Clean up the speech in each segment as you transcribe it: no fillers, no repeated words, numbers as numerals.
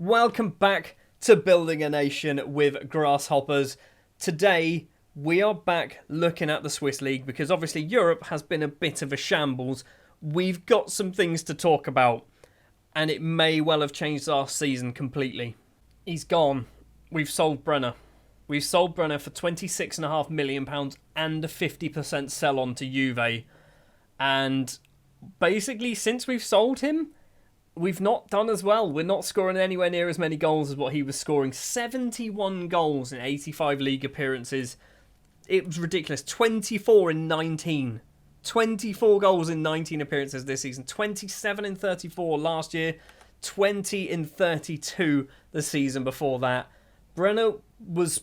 Welcome back to Building a Nation with Grasshoppers. Today, we are back looking at the Swiss League because obviously Europe has been a bit of a shambles. We've got some things to talk about and it may well have changed our season completely. He's gone. We've sold Brenner. We've sold Brenner for £26.5 million and a 50% sell-on to Juve. And basically, since we've sold him, we've not done as well. We're not scoring anywhere near as many goals as what he was scoring. 71 goals in 85 league appearances. It was ridiculous. 24 in 19. 24 goals in 19 appearances this season. 27 in 34 last year. 20 in 32 the season before that. Brenner was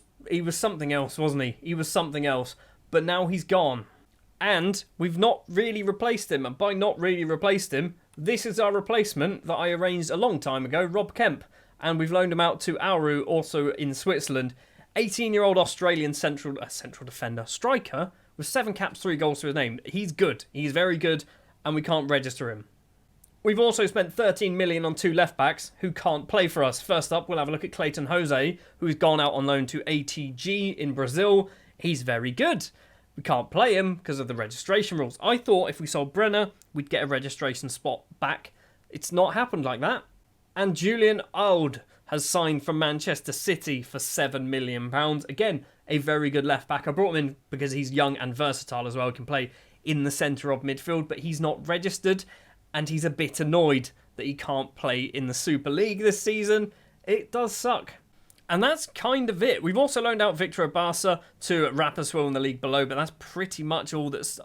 something else, wasn't he? He was something else. But now he's gone. And we've not really replaced him. And by not really replaced him, this is our replacement that I arranged a long time ago, Rob Kemp. And we've loaned him out to Auru, also in Switzerland. 18-year-old Australian central defender, striker, with 7 caps, 3 goals to his name. He's good. He's very good, and we can't register him. We've also spent 13 million on 2 left-backs who can't play for us. First up, we'll have a look at Clayton Jose, who's gone out on loan to ATG in Brazil. He's very good. We can't play him because of the registration rules. I thought if we sold Brenner, we'd get a registration spot back. It's not happened like that. And Julian Auld has signed from Manchester City for £7 million. Again, a very good left-back. I brought him in because he's young and versatile as well. He can play in the centre of midfield, but he's not registered. And he's a bit annoyed that he can't play in the Super League this season. It does suck. And that's kind of it. We've also loaned out Victor Obasa to Rapperswil in the league below, but that's pretty much all that's...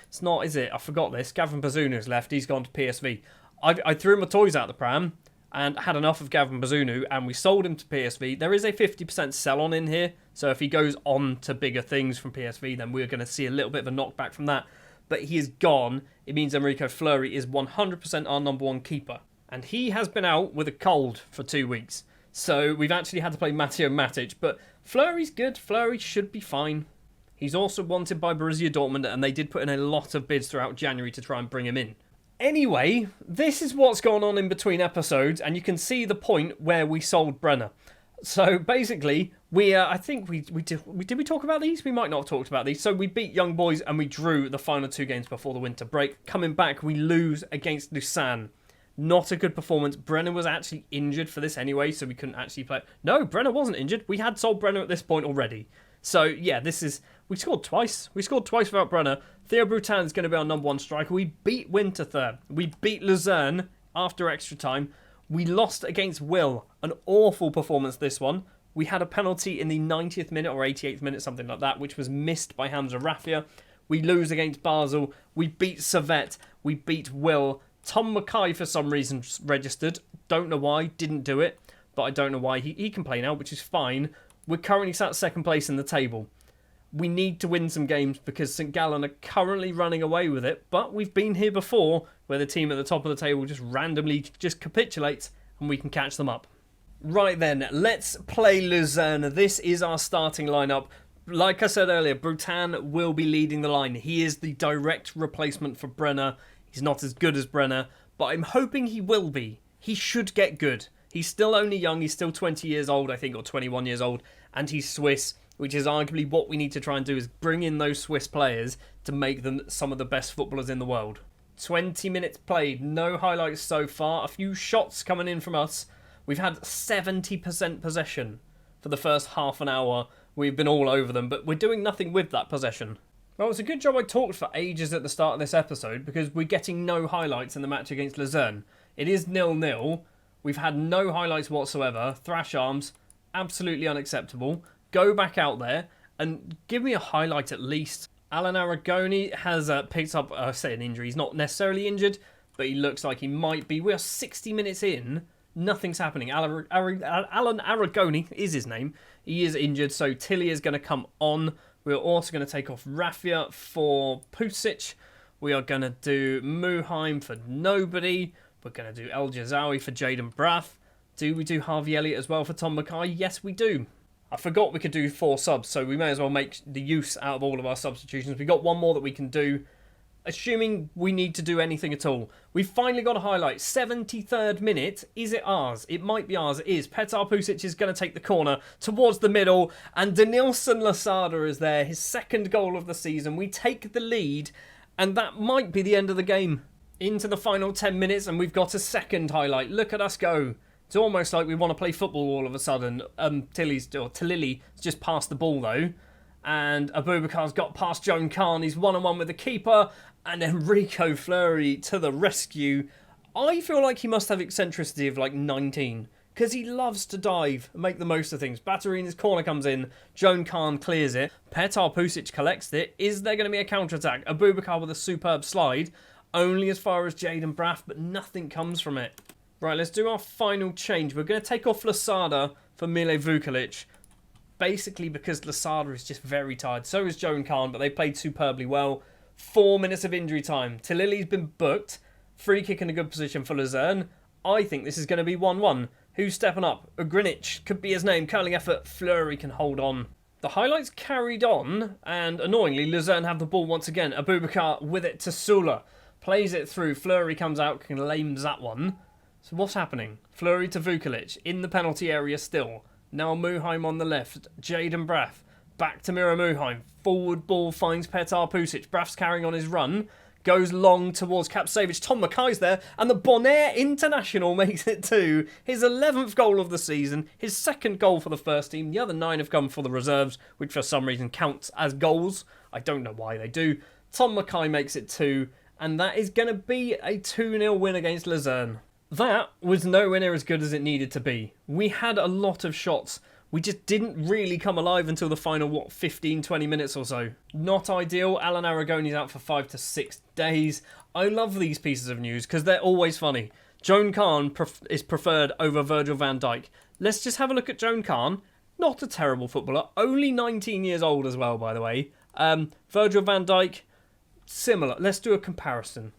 It's not, is it? I forgot this. Gavin Bazunu's left. He's gone to PSV. I threw my toys out the pram and had enough of Gavin Bazunu, and we sold him to PSV. There is a 50% sell-on in here, so if he goes on to bigger things from PSV, then we're going to see a little bit of a knockback from that. But he is gone. It means Enrico Fleury is 100% our number one keeper. And he has been out with a cold for 2 weeks. So we've actually had to play Matteo Matic. But Fleury's good. Fleury should be fine. He's also wanted by Borussia Dortmund, and they did put in a lot of bids throughout January to try and bring him in. Anyway, this is what's gone on in between episodes, and you can see the point where we sold Brenner. So basically, I think we did we talk about these? We might not have talked about these. So we beat Young Boys and we drew the final 2 games before the winter break. Coming back, we lose against Luzern. Not a good performance. Brenner was actually injured for this anyway, so we couldn't actually play. No, Brenner wasn't injured. We had sold Brenner at this point already. So yeah, we scored twice. We scored twice without Brenner. Theo Broutin is going to be our number 1 striker. We beat Winterthur. We beat Luzern after extra time. We lost against Will. An awful performance, this one. We had a penalty in the 90th minute or 88th minute, something like that, which was missed by Hamza Raffia. We lose against Basel. We beat Servette. We beat Will. Tom Mackay, for some reason, registered. Don't know why. Didn't do it. But I don't know why. He can play now, which is fine. We're currently sat 2nd place in the table. We need to win some games because St Gallen are currently running away with it. But we've been here before where the team at the top of the table just randomly just capitulates and we can catch them up. Right then, let's play Luzern. This is our starting lineup. Like I said earlier, Broutin will be leading the line. He is the direct replacement for Brenner. He's not as good as Brenner, but I'm hoping he will be. He should get good. He's still only young. He's still 20 years old, I think, or 21 years old, and he's Swiss, which is arguably what we need to try and do, is bring in those Swiss players to make them some of the best footballers in the world. 20 minutes played, no highlights so far. A few shots coming in from us. We've had 70% possession for the first half an hour. We've been all over them, but we're doing nothing with that possession. Well, it's a good job I talked for ages at the start of this episode because we're getting no highlights in the match against Luzern. It is 0-0. We've had no highlights whatsoever. Thrash arms, absolutely unacceptable. Go back out there and give me a highlight at least. Alan Aragoni has picked up, an injury. He's not necessarily injured, but he looks like he might be. We are 60 minutes in. Nothing's happening. Alan Aragoni is his name. He is injured, so Tilly is going to come on. We're also going to take off Raffia for Pusic. We are going to do Muheim for nobody. We're going to do El Jazawi for Jaden Brath. Do we do Harvey Elliott as well for Tom Mackay? Yes, we do. I forgot we could do 4 subs, so we may as well make the use out of all of our substitutions. We've got one more that we can do. assuming we need to do anything at all. We've finally got a highlight. 73rd minute. Is it ours? It might be ours. It is. Petar Pusic is going to take the corner towards the middle. And Denilson Lasada is there. His second goal of the season. We take the lead. And that might be the end of the game. Into the final 10 minutes. And we've got a second highlight. Look at us go. It's almost like we want to play football all of a sudden. Tilly's just passed the ball though. And Abubakar's got past Joan Khan. He's one-on-one with the keeper. And Enrico Fleury to the rescue. I feel like he must have eccentricity of like 19. Because he loves to dive and make the most of things. Baturina's corner comes in. Joan Khan clears it. Petar Pusic collects it. Is there going to be a counter-attack? Abubakar with a superb slide. Only as far as Jaden Braff, but nothing comes from it. Right, let's do our final change. We're going to take off Lasada for Mile Vukalic. Basically because Lasada is just very tired. So is Joan Khan, but they played superbly well. 4 minutes of injury time. Tilili's been booked. Free kick in a good position for Luzern. I think this is going to be 1-1. Who's stepping up? Ugrinich could be his name. Curling effort. Fleury can hold on. The highlights carried on. And annoyingly, Luzern have the ball once again. Abubakar with it to Sula. Plays it through. Fleury comes out. Claims that one. So what's happening? Fleury to Vukalic. In the penalty area still. Now Muheim on the left. Jaden Braff. Back to Miro Muheim. Forward ball finds Petar Pusic. Braff's carrying on his run. Goes long towards Kapsavage. Tom Mackay's there. And the Bonaire International makes it 2. His 11th goal of the season. His second goal for the first team. The other 9 have come for the reserves, which for some reason counts as goals. I don't know why they do. Tom Mackay makes it 2. And that is going to be a 2-0 win against Luzern. That was nowhere near as good as it needed to be. We had a lot of shots. We just didn't really come alive until the final, 15-20 minutes or so. Not ideal. Alan Aragoni's out for 5 to 6 days. I love these pieces of news because they're always funny. Joan Khan is preferred over Virgil van Dijk. Let's just have a look at Joan Khan. Not a terrible footballer. Only 19 years old as well, by the way. Virgil van Dijk, similar. Let's do a comparison.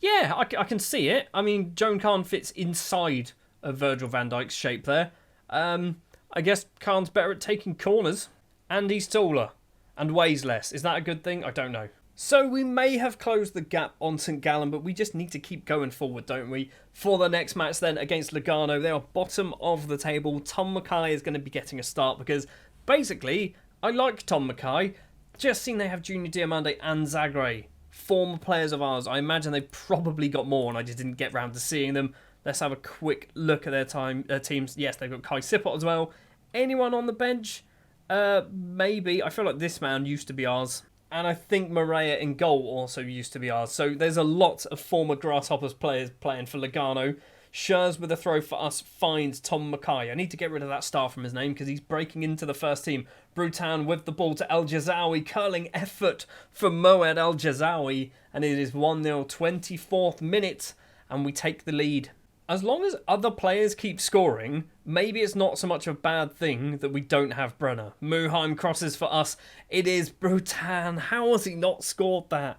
Yeah, I can see it. I mean, Joan Khan fits inside of Virgil van Dijk's shape there. I guess Khan's better at taking corners. And he's taller. And weighs less. Is that a good thing? I don't know. So we may have closed the gap on St Gallen, but we just need to keep going forward, don't we? For the next match then against Lugano. They are bottom of the table. Tom Mackay is going to be getting a start because basically, I like Tom Mackay. Just seen they have Junior Diamande and Zagre. Former players of ours. I imagine they've probably got more and I just didn't get round to seeing them. Let's have a quick look at their teams. Yes, they've got Kai Sippot as well. Anyone on the bench? Maybe. I feel like this man used to be ours. And I think Morea in goal also used to be ours. So there's a lot of former Grasshoppers players playing for Lugano. Schurz with a throw for us finds Tom Mackay. I need to get rid of that star from his name because he's breaking into the first team. Broutin with the ball to El Jazawi. Curling effort for Moed El Jazawi. And it is 1-0, 24th minute. And we take the lead. As long as other players keep scoring, maybe it's not so much a bad thing that we don't have Brenner. Muheim crosses for us. It is Broutin. How has he not scored that?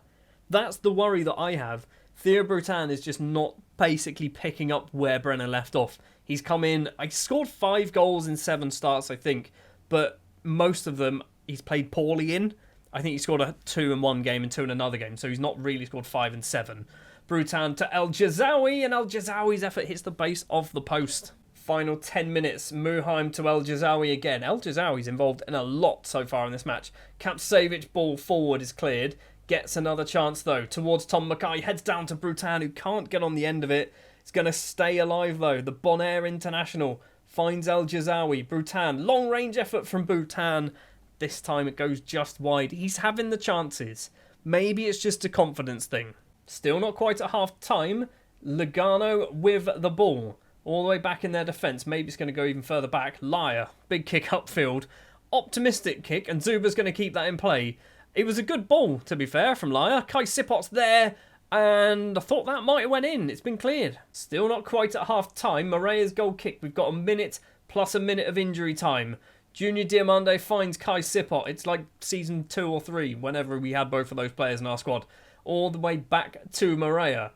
That's the worry that I have. Theo Broutin is just not basically picking up where Brenner left off. He's come in, I scored 5 goals in 7 starts, I think, but most of them he's played poorly in. I think he scored a 2 in one game and 2 in another game, so he's not really scored 5 and 7. Broutin to El Jazawi, and El Jazawi's effort hits the base of the post. Final 10 minutes, Muheim to El Jazawi again. El Jazawi's involved in a lot so far in this match. Kapsavage ball forward is cleared. Gets another chance though, towards Tom Mackay. Heads down to Broutin, who can't get on the end of it. It's going to stay alive though. The Bonaire International finds El Jazawi. Broutin, long range effort from Broutin. This time it goes just wide. He's having the chances. Maybe it's just a confidence thing. Still not quite at half time. Lugano with the ball. All the way back in their defence. Maybe it's going to go even further back. Liar. Big kick upfield. Optimistic kick. And Zuba's going to keep that in play. It was a good ball, to be fair, from Liar. Kai Sippot's there. And I thought that might have went in. It's been cleared. Still not quite at half time. Morea's goal kick. We've got a minute plus a minute of injury time. Junior Diamande finds Kai Sippot. It's like season 2 or 3, whenever we had both of those players in our squad. All the way back to Morea.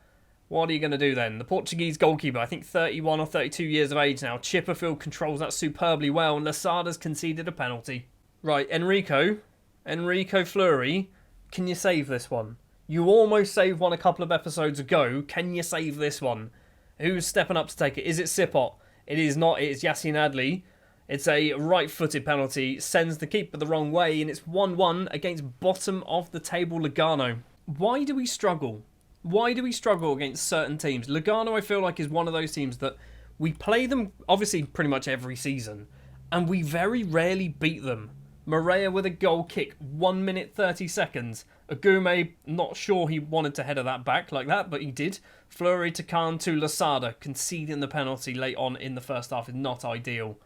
What are you going to do then? The Portuguese goalkeeper, I think 31 or 32 years of age now. Chipperfield controls that superbly well, and Lasada's conceded a penalty. Right, Enrico Fleury, can you save this one? You almost saved one a couple of episodes ago. Can you save this one? Who's stepping up to take it? Is it Sipot? It is not. It is Yassine Adli. It's a right-footed penalty. Sends the keeper the wrong way, and it's 1-1 against bottom of the table Lugano. Why do we struggle? Why do we struggle against certain teams? Lugano, I feel like, is one of those teams that we play them, obviously, pretty much every season, and we very rarely beat them. Morea with a goal kick, 1 minute 30 seconds. Agume, not sure he wanted to header that back like that, but he did. Fleury to Khan to Lasada, conceding the penalty late on in the first half is not ideal.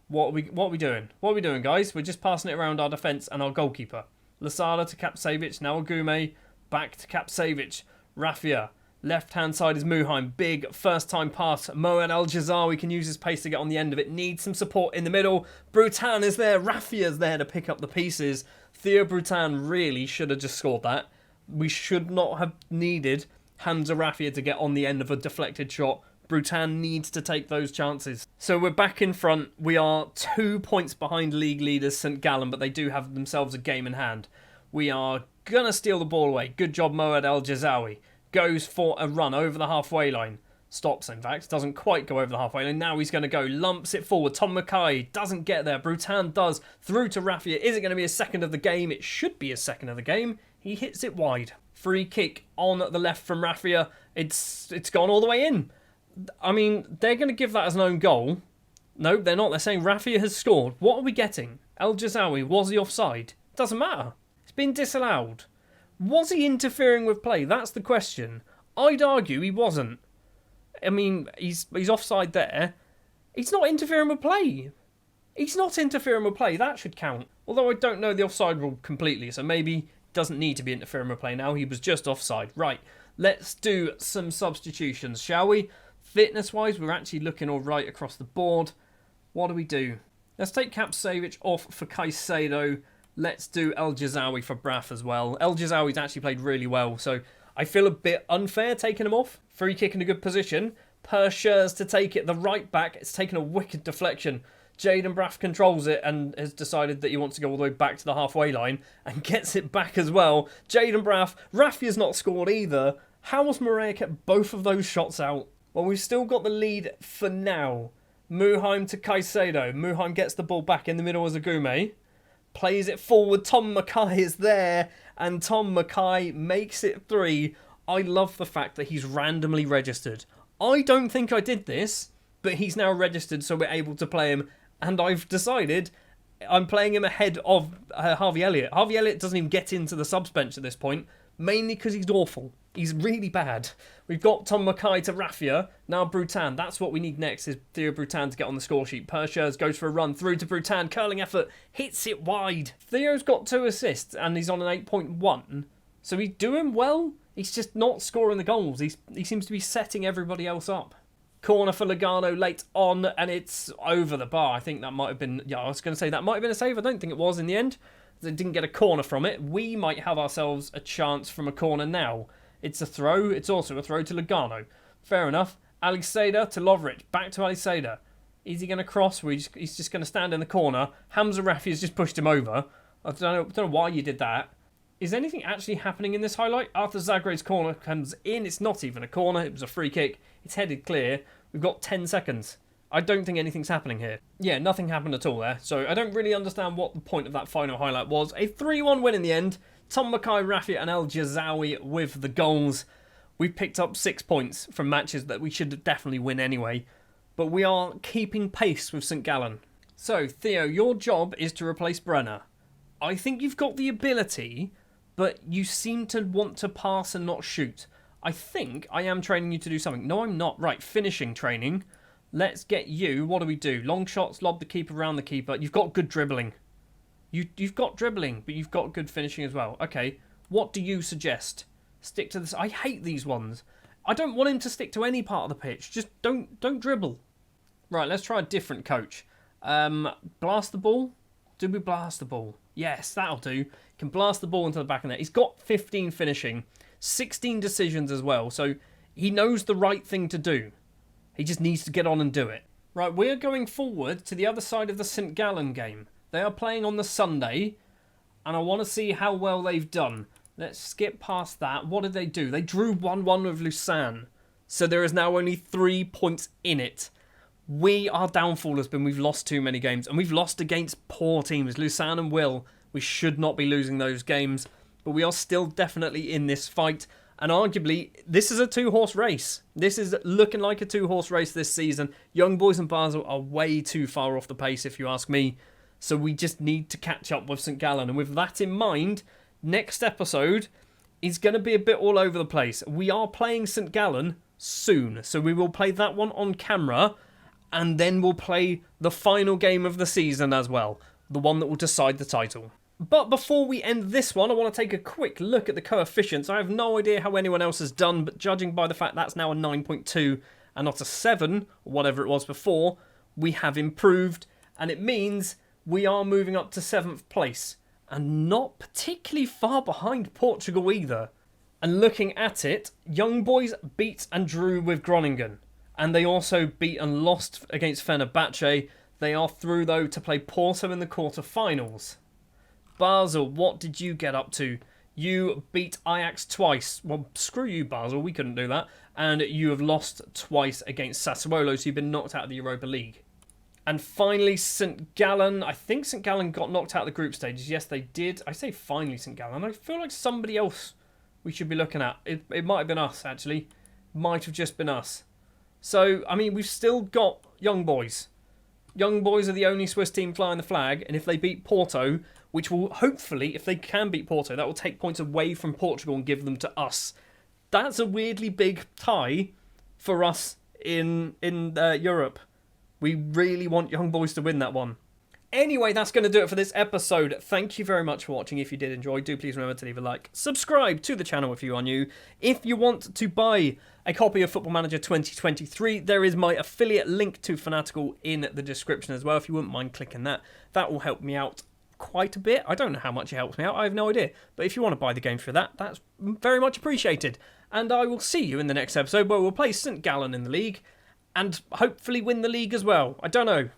What are we doing? What are we doing, guys? We're just passing it around our defence and our goalkeeper. Lasada to Kapsevich, now Agume, back to Kapsevich. Rafia, left-hand side is Muheim. Big first-time pass. Moed Al-Jazawi can use his pace to get on the end of it. Needs some support in the middle. Broutin is there. Rafia's there to pick up the pieces. Theo Broutin really should have just scored that. We should not have needed Hamza Rafia to get on the end of a deflected shot. Broutin needs to take those chances. So we're back in front. We are 2 points behind league leaders St Gallen, but they do have themselves a game in hand. We are going to steal the ball away. Good job, Moed El-Jazawi. Goes for a run over the halfway line. Stops, in fact. Doesn't quite go over the halfway line. Now he's going to go. Lumps it forward. Tom Mackay doesn't get there. Broutin does. Through to Rafia. Is it going to be a second of the game? It should be a second of the game. He hits it wide. Free kick on the left from Rafia. It's gone all the way in. I mean, they're going to give that as an own goal. No, they're not. They're saying Rafia has scored. What are we getting? El-Jazawi, was he offside? Doesn't matter. It's been disallowed. Was he interfering with play? That's the question. I'd argue he wasn't. I mean, he's offside there. He's not interfering with play. He's not interfering with play. That should count. Although I don't know the offside rule completely, so maybe he doesn't need to be interfering with play now. He was just offside. Right, let's do some substitutions, shall we? Fitness-wise, we're actually looking all right across the board. What do we do? Let's take Kapsevich off for Caicedo. Let's do El-Jazawi for Braff as well. El-Jazawi's actually played really well, so I feel a bit unfair taking him off. Free kick in a good position. Pershers to take it. The right back, it's taken a wicked deflection. Jaden Braff controls it and has decided that he wants to go all the way back to the halfway line and gets it back as well. Jaden Braff. Rafia's not scored either. How has Morea kept both of those shots out? Well, we've still got the lead for now. Muheim to Caicedo. Muheim gets the ball back in the middle as Agume. Plays it forward. Tom Mackay is there. And Tom Mackay makes it 3. I love the fact that he's randomly registered. I don't think I did this, but he's now registered so we're able to play him. And I've decided I'm playing him ahead of Harvey Elliott. Harvey Elliott doesn't even get into the subs bench at this point, mainly because he's awful. He's really bad. We've got Tom Mackay to Rafia. Now Broutin. That's what we need next is Theo Broutin to get on the score sheet. Pershers goes for a run through to Broutin. Curling effort. Hits it wide. Theo's got 2 assists and he's on an 8.1. So he's doing well. He's just not scoring the goals. He seems to be setting everybody else up. Corner for Lugano late on and it's over the bar. I think that might have been... Yeah, I was going to say that might have been a save. I don't think it was in the end. They didn't get a corner from it. We might have ourselves a chance from a corner now. It's a throw. It's also a throw to Lugano. Fair enough. Aliseda to Lovric. Back to Aliseda. Is he going to cross? He's just going to stand in the corner. Hamza Rafi has just pushed him over. I don't know why you did that. Is anything actually happening in this highlight? Arthur Zagre's corner comes in. It's not even a corner. It was a free kick. It's headed clear. We've got 10 seconds. I don't think anything's happening here. Yeah, nothing happened at all there. So I don't really understand what the point of that final highlight was. A 3-1 win in the end. Tom Mackay, Rafia and El-Jazawi with the goals. We've picked up 6 points from matches that we should definitely win anyway. But we are keeping pace with St Gallen. So, Theo, your job is to replace Brenner. I think you've got the ability, but you seem to want to pass and not shoot. I think I am training you to do something. No, I'm not. Right, finishing training. Let's get you. What do we do? Long shots, lob the keeper around the keeper. You've got good dribbling. You've got dribbling, but you've got good finishing as well. Okay, what do you suggest? Stick to this. I hate these ones. I don't want him to stick to any part of the pitch. Just don't dribble. Right, let's try a different coach. Blast the ball? Do we blast the ball? Yes, that'll do. Can blast the ball into the back of the net. He's got 15 finishing, 16 decisions as well, so he knows the right thing to do. He just needs to get on and do it. Right, we're going forward to the other side of the St Gallen game. They are playing on the Sunday, and I want to see how well they've done. Let's skip past that. What did they do? They drew 1-1 with Luzern. So there is now only 3 points in it. Our downfall has been we've lost too many games. And we've lost against poor teams. Luzern and Will. We should not be losing those games. But we are still definitely in this fight. And arguably, this is a two-horse race. This is looking like a two-horse race this season. Young Boys and Basel are way too far off the pace, if you ask me. So we just need to catch up with St. Gallen. And with that in mind, next episode is going to be a bit all over the place. We are playing St. Gallen soon. So we will play that one on camera. And then we'll play the final game of the season as well. The one that will decide the title. But before we end this one, I want to take a quick look at the coefficients. I have no idea how anyone else has done, but judging by the fact that's now a 9.2 and not a 7, or whatever it was before, we have improved. And it means we are moving up to 7th place. And not particularly far behind Portugal either. And looking at it, Young Boys beat and drew with Groningen. And they also beat and lost against Fenerbahce. They are through, though, to play Porto in the quarter-finals. Basel, what did you get up to? You beat Ajax twice. Well, screw you, Basel. We couldn't do that. And you have lost twice against Sassuolo, so you've been knocked out of the Europa League. And finally, St. Gallen. I think St. Gallen got knocked out of the group stages. Yes, they did. I say finally St. Gallen. I feel like somebody else we should be looking at. It might have been us, actually. Might have just been us. So, I mean, we've still got Young Boys. Young Boys are the only Swiss team flying the flag. And if they beat Porto, which will hopefully, if they can beat Porto, that will take points away from Portugal and give them to us. That's a weirdly big tie for us in Europe. We really want Young Boys to win that one. Anyway, that's going to do it for this episode. Thank you very much for watching. If you did enjoy, do please remember to leave a like. Subscribe to the channel if you are new. If you want to buy a copy of Football Manager 2023, there is my affiliate link to Fanatical in the description as well. If you wouldn't mind clicking that, that will help me out quite a bit. I don't know how much it helps me out. I have no idea. But if you want to buy the game for that, that's very much appreciated. And I will see you in the next episode where we'll play St. Gallen in the league and hopefully win the league as well. I don't know.